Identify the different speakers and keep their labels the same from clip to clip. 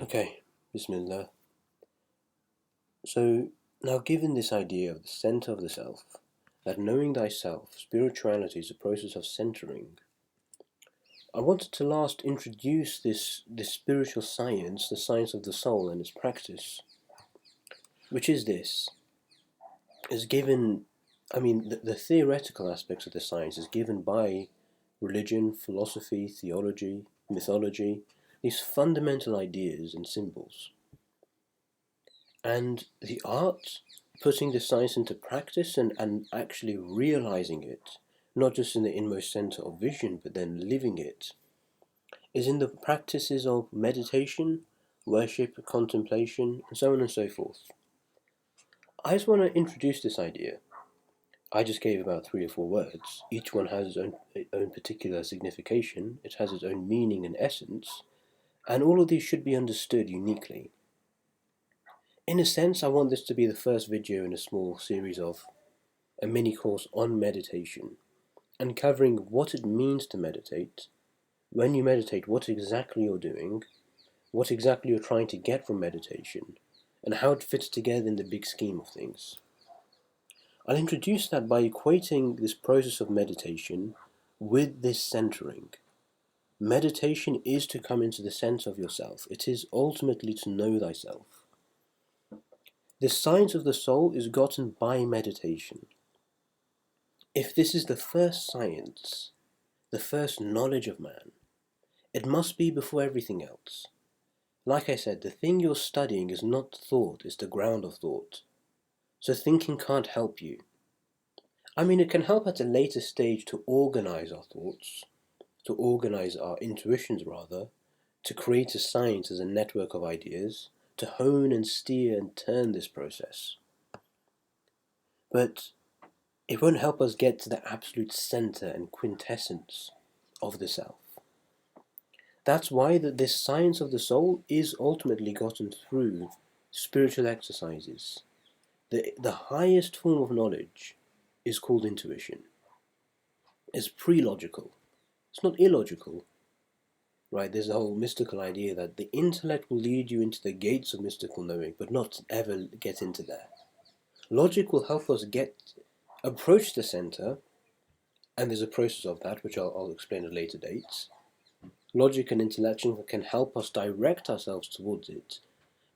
Speaker 1: Okay, Bismillah. So, now given this idea of the center of the self, that knowing thyself, spirituality is a process of centering, I wanted to last introduce this spiritual science, the science of the soul and its practice, which is this, is given, the theoretical aspects of the science is given by religion, philosophy, theology, mythology, these fundamental ideas and symbols. And the art, putting the science into practice and actually realizing it, not just in the inmost center of vision, but then living it, is in the practices of meditation, worship, contemplation, and so on and so forth. I just want to introduce this idea. I just gave about 3 or 4 words. Each one has its own particular signification, it has its own meaning and essence, and all of these should be understood uniquely. In a sense, I want this to be the first video in a small series of a mini course on meditation and covering what it means to meditate, when you meditate, what exactly you're doing, what exactly you're trying to get from meditation, and how it fits together in the big scheme of things. I'll introduce that by equating this process of meditation with this centering. Meditation is to come into the center of yourself. It is ultimately to know thyself. The science of the soul is gotten by meditation. If this is the first science, the first knowledge of man, it must be before everything else. Like I said, the thing you're studying is not thought, it's the ground of thought. So thinking can't help you. It can help at a later stage to organize our thoughts, to organize our intuitions rather, to create a science as a network of ideas, to hone and steer and turn this process. But it won't help us get to the absolute center and quintessence of the self. That's why this science of the soul is ultimately gotten through spiritual exercises. The highest form of knowledge is called intuition. It's pre-logical. It's not illogical, right? There's a whole mystical idea that the intellect will lead you into the gates of mystical knowing, but not ever get into there. Logic will help us approach the center, and there's a process of that, which I'll explain at later dates. Logic and intellection can help us direct ourselves towards it,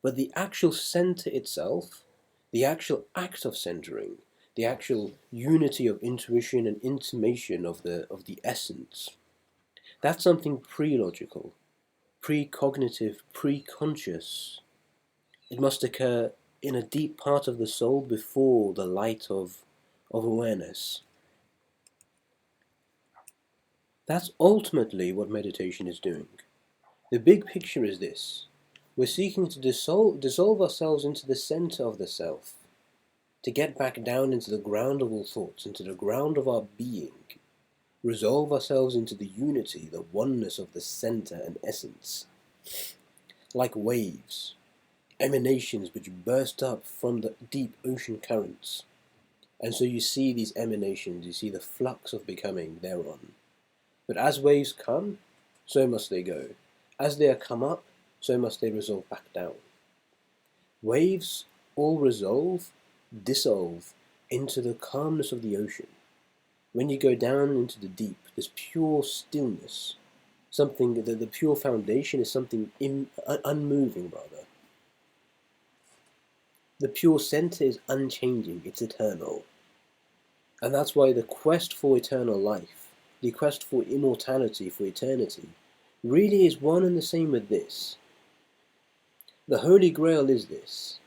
Speaker 1: but the actual center itself, the actual act of centering, the actual unity of intuition and intimation of the essence, that's something pre-logical, pre-cognitive, pre-conscious. It must occur in a deep part of the soul before the light of awareness. That's ultimately what meditation is doing. The big picture is this. We're seeking to dissolve ourselves into the center of the self, to get back down into the ground of all thoughts, into the ground of our being, resolve ourselves into the unity, the oneness of the center and essence. Like waves, emanations which burst up from the deep ocean currents. And so you see these emanations, you see the flux of becoming thereon. But as waves come, so must they go. As they are come up, so must they resolve back down. Waves all dissolve into the calmness of the ocean. When you go down into the deep, there's pure stillness. Something that the pure foundation is something unmoving rather. The pure center is unchanging, it's eternal. And that's why the quest for eternal life, the quest for immortality, for eternity, really is one and the same with this. The Holy Grail is this,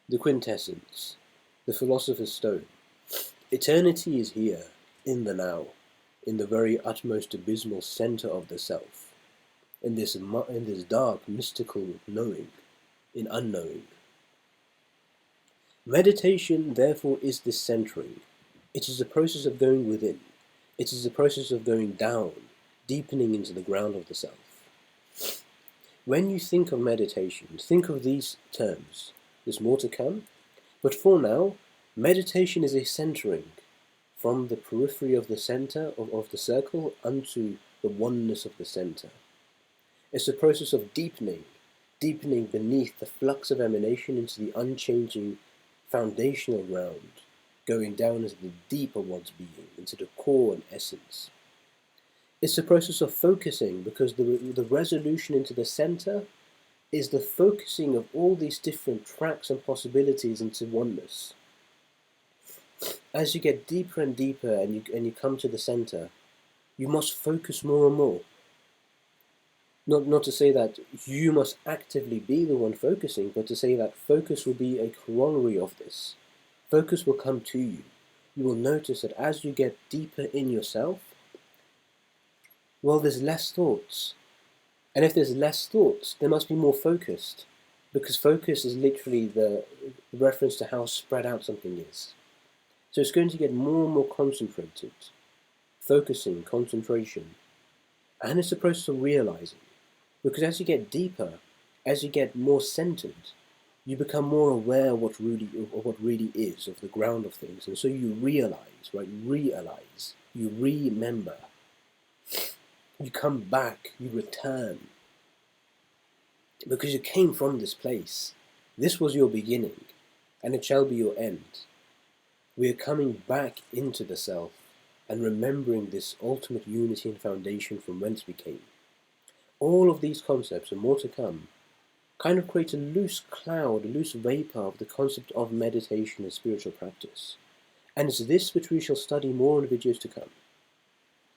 Speaker 1: the quintessence, the Philosopher's Stone. Eternity is here, in the now, in the very utmost abysmal center of the self, in this dark, mystical knowing, in unknowing. Meditation, therefore, is this centering. It is a process of going within. It is a process of going down, deepening into the ground of the self. When you think of meditation, think of these terms. There's more to come, but for now, meditation is a centering from the periphery of the center of the circle unto the oneness of the center. It's a process of deepening, deepening beneath the flux of emanation into the unchanging foundational ground, going down into the deeper one's being, into the core and essence. It's a process of focusing, because the resolution into the center is the focusing of all these different tracks and possibilities into oneness. As you get deeper and deeper and you come to the center, you must focus more and more. Not to say that you must actively be the one focusing, but to say that focus will be a corollary of this. Focus will come to you. You will notice that as you get deeper in yourself, well, there's less thoughts. And if there's less thoughts, there must be more focused. Because focus is literally the reference to how spread out something is. So it's going to get more and more concentrated. Focusing, concentration. And it's a process of realizing. Because as you get deeper, as you get more centered, you become more aware of what really is, of the ground of things. And so you realize, right? Realize. You remember. You come back, you return. Because you came from this place. This was your beginning, and it shall be your end. We are coming back into the self and remembering this ultimate unity and foundation from whence we came. All of these concepts and more to come kind of create a loose cloud, a loose vapor of the concept of meditation and spiritual practice. And it's this which we shall study more in the videos to come.